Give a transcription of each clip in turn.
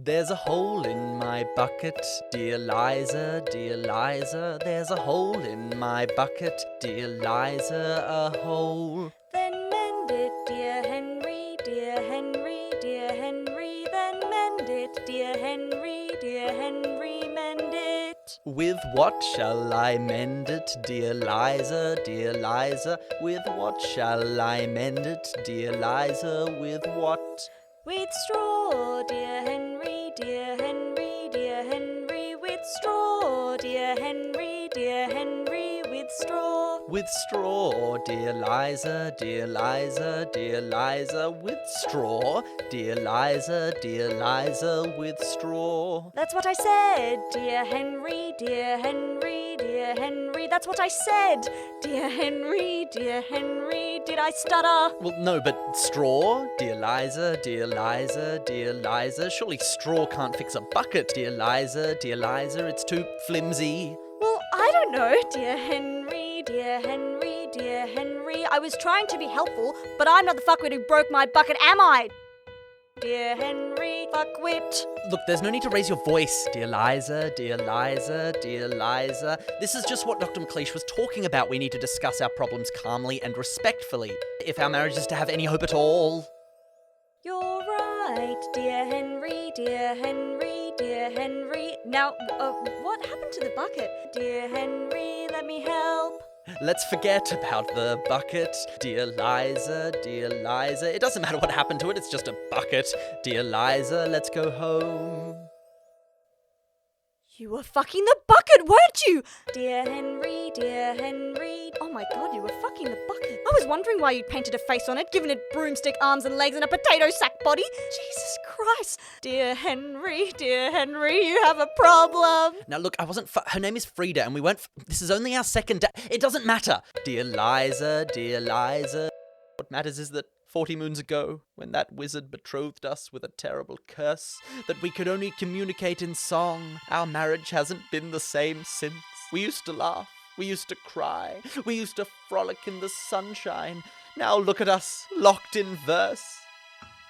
There's a hole in my bucket, dear Liza, dear Liza. There's a hole in my bucket, dear Liza, a hole. Then mend it, dear Henry, dear Henry, dear Henry. Then mend it, dear Henry, dear Henry, mend it. With what shall I mend it, dear Liza, dear Liza? With what shall I mend it, dear Liza? With what? With straw, dear Henry, dear Henry, dear Henry. With straw, dear Henry, dear Henry. With straw. With straw, dear Liza, dear Liza, dear Liza. With straw, dear Liza, dear Liza. With straw. That's what I said, dear Henry, dear Henry, dear Henry. That's what I said, dear Henry, dear Henry. Did I stutter? Well, no, but straw, dear Liza, dear Liza, dear Liza. Surely straw can't fix a bucket, dear Liza, dear Liza. It's too flimsy. Well, I don't know, dear Henry, dear Henry, dear Henry. I was trying to be helpful, but I'm not the fuckwit who broke my bucket, am I? Dear Henry, fuckwit. Look, there's no need to raise your voice, dear Liza, dear Liza, dear Liza. This is just what Dr. McLeish was talking about. We need to discuss our problems calmly and respectfully, if our marriage is to have any hope at all. You're right, dear Henry, dear Henry, dear Henry. Now, what happened to the bucket? Dear Henry, let me help. Let's forget about the bucket, dear Liza, dear Liza. It doesn't matter what happened to it, it's just a bucket. Dear Liza, let's go home. You were fucking the bucket, weren't you? Dear Henry, dear Henry. Oh my god, you were fucking the bucket. I was wondering why you'd painted a face on it, given it broomstick arms and legs and a potato sack body. Jesus Christ. Dear Henry, you have a problem. Now look, I wasn't her name is Frida and we weren't this is only our second date. It doesn't matter. Dear Liza, dear Liza. What matters is that 40 moons ago, when that wizard betrothed us with a terrible curse, that we could only communicate in song, our marriage hasn't been the same since. We used to laugh, we used to cry, we used to frolic in the sunshine. Now look at us, locked in verse.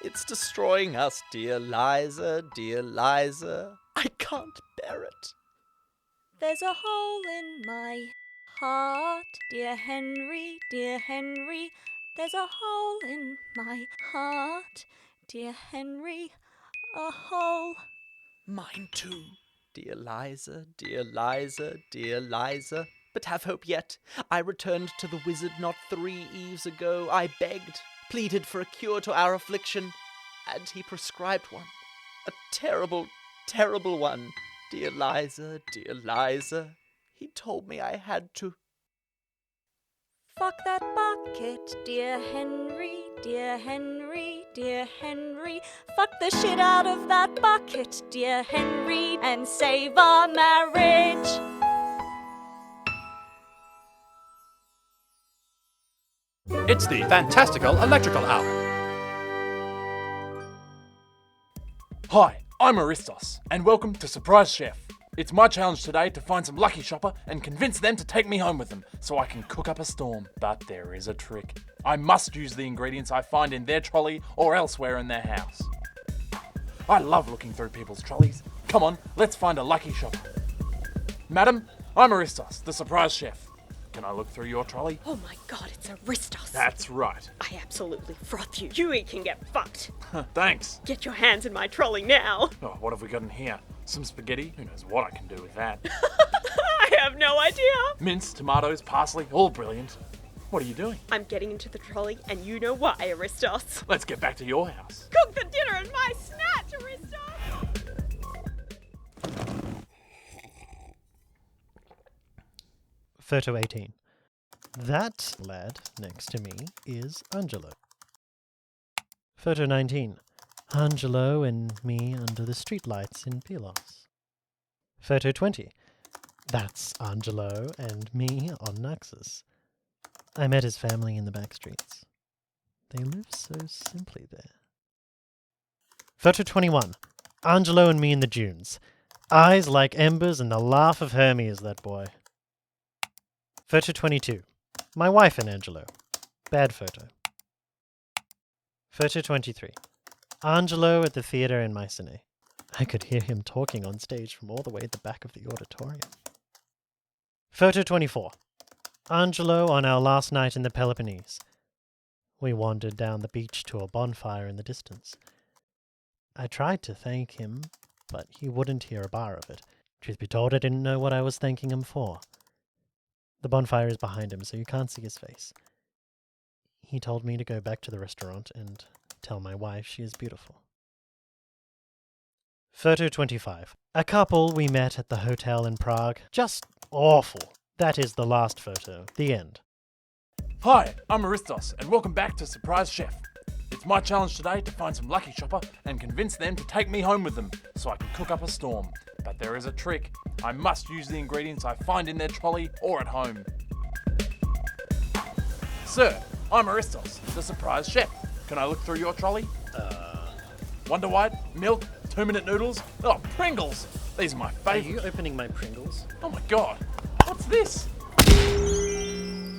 It's destroying us, dear Liza, dear Liza. I can't bear it. There's a hole in my heart, dear Henry, dear Henry. There's a hole in my heart, dear Henry, a hole. Mine too, dear Liza, dear Liza, dear Liza. But have hope yet. I returned to the wizard not 3 eves ago. I begged, pleaded for a cure to our affliction, and he prescribed one. A terrible, terrible one, dear Liza, dear Liza. He told me I had to. Fuck that bucket, dear Henry, dear Henry, dear Henry. Fuck the shit out of that bucket, dear Henry, and save our marriage. It's the Fantastical Electrical Hour. Hi, I'm Aristos, and welcome to Surprise Chef. It's my challenge today to find some lucky shopper and convince them to take me home with them so I can cook up a storm. But there is a trick. I must use the ingredients I find in their trolley or elsewhere in their house. I love looking through people's trolleys. Come on, let's find a lucky shopper. Madam, I'm Aristos, the surprise chef. Can I look through your trolley? Oh my god, it's Aristos. That's right. I absolutely froth you. You can get fucked. Thanks. Get your hands in my trolley now. Oh, what have we got in here? Some spaghetti? Who knows what I can do with that? I have no idea. Mince, tomatoes, parsley, all brilliant. What are you doing? I'm getting into the trolley, and you know why, Aristos. Let's get back to your house. Cook the dinner in my snatch, Aristos! Photo 18. That lad next to me is Angelo. Photo 19. Angelo and me under the streetlights in Pylos. Photo 20. That's Angelo and me on Naxos. I met his family in the back streets. They live so simply there. Photo 21. Angelo and me in the dunes. Eyes like embers and the laugh of Hermes, that boy. Photo 22. My wife and Angelo. Bad photo. Photo 23. Angelo at the theatre in Mycenae. I could hear him talking on stage from all the way at the back of the auditorium. Photo 24. Angelo on our last night in the Peloponnese. We wandered down the beach to a bonfire in the distance. I tried to thank him, but he wouldn't hear a bar of it. Truth be told, I didn't know what I was thanking him for. The bonfire is behind him, so you can't see his face. He told me to go back to the restaurant and tell my wife she is beautiful. Photo 25. A couple we met at the hotel in Prague. Just awful. That is the last photo. The end. Hi, I'm Aristos, and welcome back to Surprise Chef. It's my challenge today to find some lucky shopper and convince them to take me home with them so I can cook up a storm. But there is a trick. I must use the ingredients I find in their trolley or at home. Sir, I'm Aristos, the Surprise Chef. Can I look through your trolley? Wonder White, milk, 2-minute noodles. Oh, Pringles! These are my Are favourite. you opening my Pringles? Oh my god, what's this?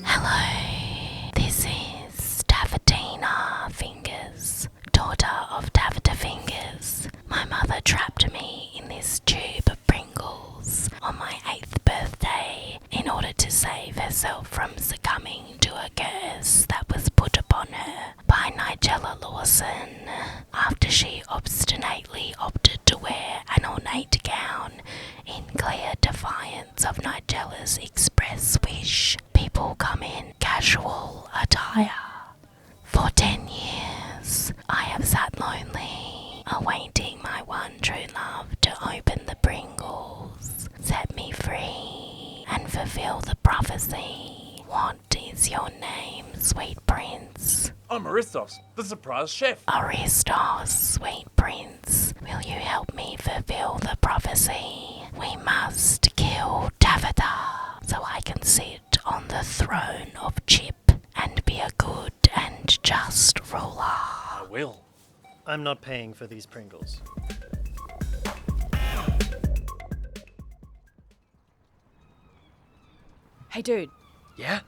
Hello, this is Davidina Fingers, daughter of Davida Fingers. My mother trapped me in this tube of Pringles on my 8th birthday in order to save herself from succumbing to a curse that was put upon her by Nigella Lawson after she obstinately opted to wear an ornate gown in clear defiance of Nigella's express wish. People come in casual attire. For 10 years, I have sat lonely, awaiting my one true love to open the Pringles, set me free, and fulfill the prophecy. What is your name, sweet prince? I'm Aristos, the Surprise Chef. Aristos, sweet prince, will you help me fulfill the prophecy? We must kill Davida so I can sit on the throne of Chip and be a good and just ruler. I will. I'm not paying for these Pringles. Hey dude, Yeah?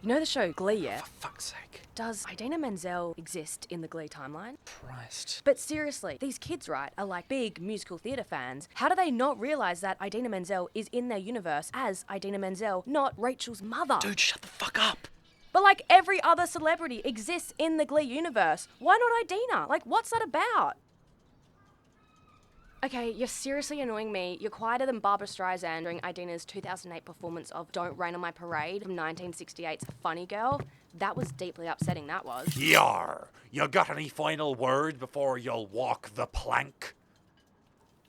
you know the show Glee, yeah? For fuck's sake. Does Idina Menzel exist in the Glee timeline? Christ. But seriously, these kids, right, are like big musical theatre fans. How do they not realise that Idina Menzel is in their universe as Idina Menzel, not Rachel's mother? Dude, shut the fuck up. But like every other celebrity exists in the Glee universe. Why not Idina? Like, what's that about? Okay, you're seriously annoying me. You're quieter than Barbara Streisand during Idina's 2008 performance of Don't Rain on My Parade from 1968's Funny Girl. That was deeply upsetting, that was. Yar, you got any final word before you'll walk the plank?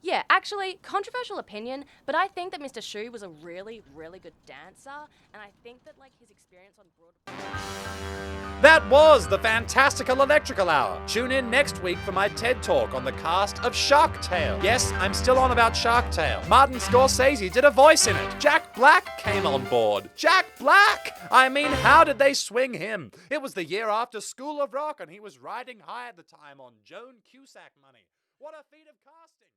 Yeah, actually, controversial opinion, but I think that Mr. Shu was a really, really good dancer, and I think that, like, his experience on Broadway... That was the Fantastical Electrical Hour. Tune in next week for my TED Talk on the cast of Shark Tale. Yes, I'm still on about Shark Tale. Martin Scorsese did a voice in it. Jack Black came on board. Jack Black! I mean, how did they swing him? It was the year after School of Rock, and he was riding high at the time on Joan Cusack money. What a feat of casting!